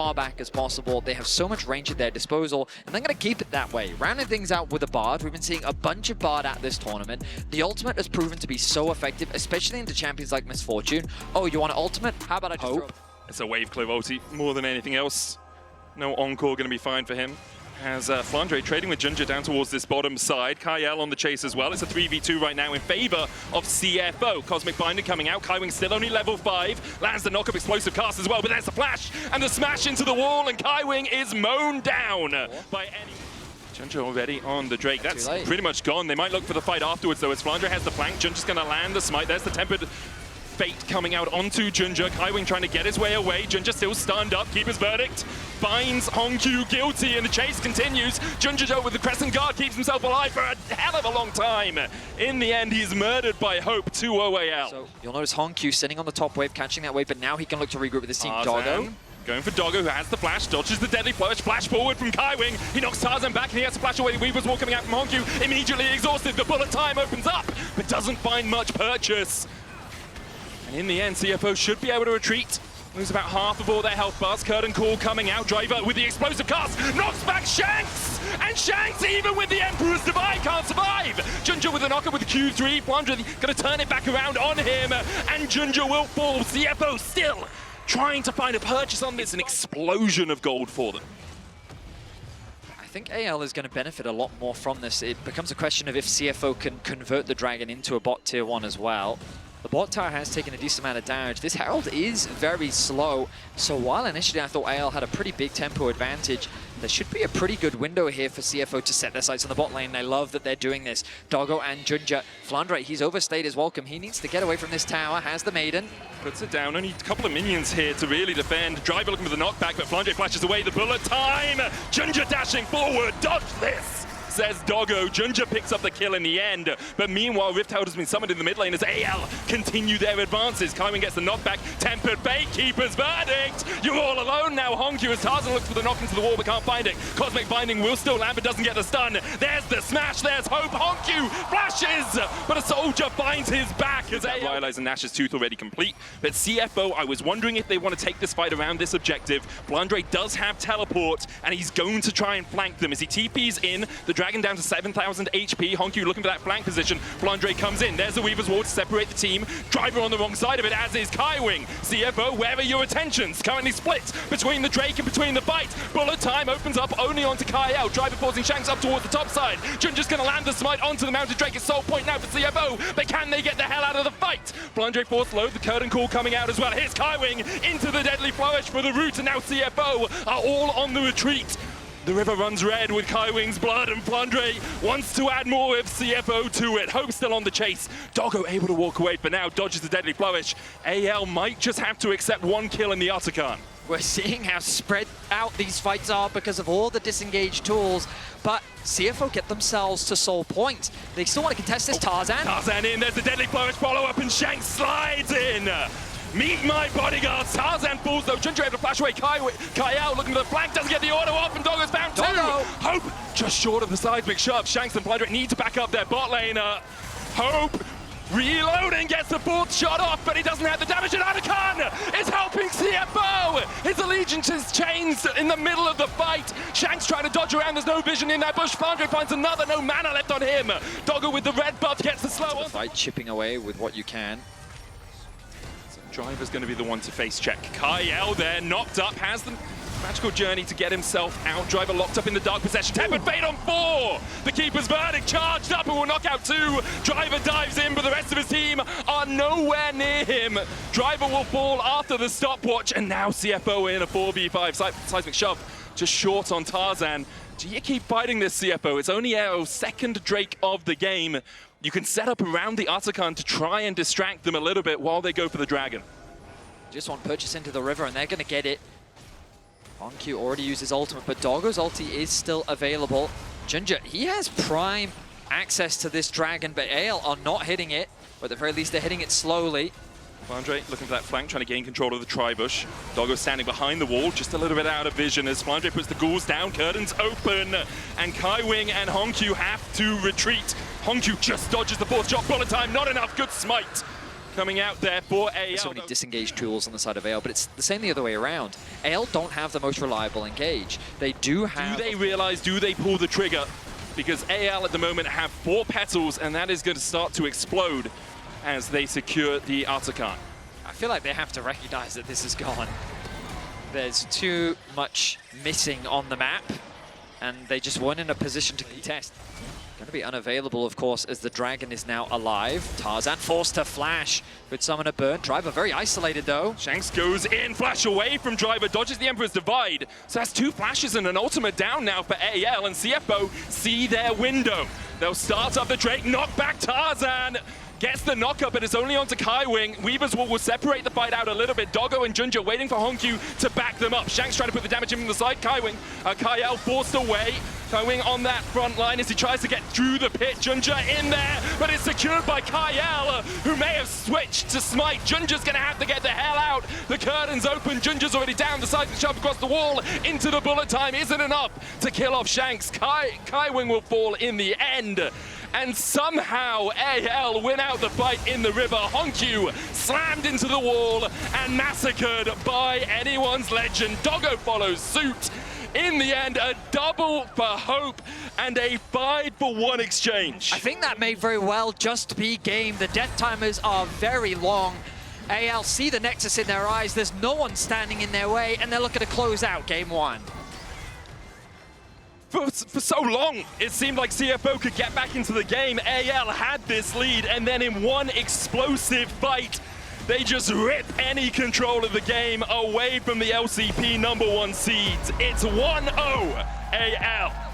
far back as possible. They have so much range at their disposal, and they're going to keep it that way. Rounding things out with a Bard. We've been seeing a bunch of Bard at this tournament. The ultimate has proven to be so effective, especially into champions like Misfortune. Oh, you want an ultimate? How about I just Hope. It's a wave clear ulti more than anything else. No encore going to be fine for him. As Flandre trading with Ginger down towards this bottom side. Kyle on the chase as well. It's a 3v2 right now in favor of CFO. Cosmic Binder coming out. Kaiwing still only level 5. Lands the knock-up explosive cast as well, but there's the flash and the smash into the wall, and Kaiwing is mown down by any... Ginger already on the Drake. That's pretty much gone. They might look for the fight afterwards though, as Flandre has the flank. Ginger's going to land the smite. There's the tempered fate coming out onto Ginger. Kaiwing trying to get his way away. Ginger still stunned up. Keeper's verdict finds Hongkyu guilty, and the chase continues. Ginger with the Crescent Guard keeps himself alive for a hell of a long time. In the end, he's murdered by Hope 2-0 AL. So you'll notice Hongkyu sitting on the top wave, catching that wave, but now he can look to regroup with his team. Doggo going for Doggo, who has the flash, dodges the deadly flourish, flash forward from Kaiwing. He knocks Tarzan back, and he has to flash away the Weaver's Wall coming out from Hongkyu. Immediately exhausted, the bullet time opens up, but doesn't find much purchase. And in the end, CFO should be able to retreat. Lose about half of all their health bars. Curtain Call coming out. Driver with the explosive cast knocks back Shanks! And Shanks, even with the Emperor's Divide, can't survive! Ginger with a knocker with the Q3. Flandre going to turn it back around on him, and Ginger will fall. CFO still trying to find a purchase on this. An explosion of gold for them. I think AL is going to benefit a lot more from this. It becomes a question of if CFO can convert the Dragon into a bot tier 1 as well. The bot tower has taken a decent amount of damage. This Herald is very slow, so while initially I thought AL had a pretty big tempo advantage, there should be a pretty good window here for CFO to set their sights on the bot lane. I love that they're doing this. Doggo and Ginger. Flandre, he's overstayed his welcome. He needs to get away from this tower, has the Maiden. Puts it down, only a couple of minions here to really defend. Driver looking for the knockback, but Flandre flashes away the bullet time. Ginger dashing forward, dodge this! Says Doggo. Ginger picks up the kill in the end, but meanwhile Rift Herald has been summoned in the mid lane as AL continue their advances. Kaiwing gets the knockback, tempered fate, Keeper's verdict! You're all alone now, Hongkyu, as Tarzan looks for the knock into the wall but can't find it. Cosmic Binding will still land but doesn't get the stun. There's the smash, there's Hope, Hongkyu flashes, but a soldier finds his back as AL realizes Nash's tooth already complete. But CFO, I was wondering if they want to take this fight around this objective. Flandre does have teleport, and he's going to try and flank them as he TPs in. The Dragon down to 7,000 HP. Hongkyu looking for that flank position. Flandre comes in. There's the Weaver's Wall to separate the team. Driver on the wrong side of it, as is Kaiwing. CFO, where are your attentions? Currently split between the Drake and between the fight. Bullet time opens up only onto Kyle. Driver forcing Shanks up towards the top side. Ginger's going to land the smite onto the Mounted Drake. It's sole point now for CFO. But can they get the hell out of the fight? Flandre force load. The Curtain Call coming out as well. Here's Kaiwing into the deadly flourish for the root, and now CFO are all on the retreat. The river runs red with Kaiwing's blood, and Flandre wants to add more of CFO to it. Hope still on the chase. Doggo able to walk away, but now dodges the deadly flourish. AL might just have to accept one kill in the Otacon. We're seeing how spread out these fights are because of all the disengaged tools, but CFO get themselves to sole point. They still want to contest this. Tarzan. Tarzan in, there's the deadly flourish follow-up, and Shanks slides in. Meet my bodyguards. Tarzan falls though. Ginger able to flash away. Kyle looking for the flank, doesn't get the auto off, and Doggo's found too. Hope just short of the seismic shove. Shanks and Flandre need to back up their bot lane. Hope reloading, gets the fourth shot off, but he doesn't have the damage, and Otacon is helping CFO! His allegiances changed in the middle of the fight. Shanks trying to dodge around, there's no vision in that bush. Flandre finds another, no mana left on him. Doggo with the red buff gets the slow on. Fight chipping away with what you can. Driver's going to be the one to face check. Kyle there, knocked up, has the magical journey to get himself out. Driver locked up in the dark possession. Tempered fate on 4. The Keeper's verdict charged up and will knock out 2. Driver dives in, but the rest of his team are nowhere near him. Driver will fall after the stopwatch, and now CFO in a 4v5. Seismic shove just short on Tarzan. Do you keep fighting this, CFO? It's only our second Drake of the game. You can set up around the Otacon to try and distract them a little bit while they go for the Dragon. Just one purchase into the river, and they're going to get it. Hongkyu already used his ultimate, but Doggo's ulti is still available. Ginger, he has prime access to this Dragon, but AL are not hitting it. Or at the very least, they're hitting it slowly. Flandre looking for that flank, trying to gain control of the Tribush. Doggo standing behind the wall, just a little bit out of vision as Flandre puts the ghouls down, curtains open, and Kaiwing and Hongkyu have to retreat. Hongkyu just dodges the fourth shot, bullet time, not enough, good smite. coming out there for AL. There's so many disengaged tools on the side of AL, but it's the same the other way around. AL don't have the most reliable engage. They do have... Do they realize, do they pull the trigger? Because AL at the moment have 4 petals, and that is going to start to explode as they secure the Artican. I feel like they have to recognize that this is gone. There's too much missing on the map, and they just weren't in a position to contest. Going to be unavailable, of course, as the Dragon is now alive. Tarzan forced to flash with Summoner Burn. Driver very isolated, though. Shanks goes in, flash away from Driver, dodges the Emperor's Divide. So that's 2 flashes and an ultimate down now for AL, and CFO see their window. They'll start up the Drake, knock back Tarzan. Gets the knockup, but it's only onto Kaiwing. Weaver's Wall will separate the fight out a little bit. Doggo and Junja waiting for Honkyu to back them up. Shanks trying to put the damage in from the side. Kaiwing, Kyle forced away. Kaiwing on that front line as he tries to get through the pit. Junja in there, but it's secured by Kyle, who may have switched to smite. Junja's gonna have to get the hell out. The curtain's open. Junja's already down. The side to jump across the wall into the bullet time isn't enough to kill off Shanks. Kaiwing will fall in the end. And somehow AL win out the fight in the river. Honkyu slammed into the wall and massacred by anyone's legend. Doggo follows suit. In the end, a double for Hope and a 5-for-1 exchange. I think that may very well just be game. The death timers are very long. AL see the Nexus in their eyes. There's no one standing in their way, and they're looking to close out game 1. For so long, it seemed like CFO could get back into the game. AL had this lead, and then in one explosive fight, they just rip any control of the game away from the LCP #1 seeds. It's 1-0 AL.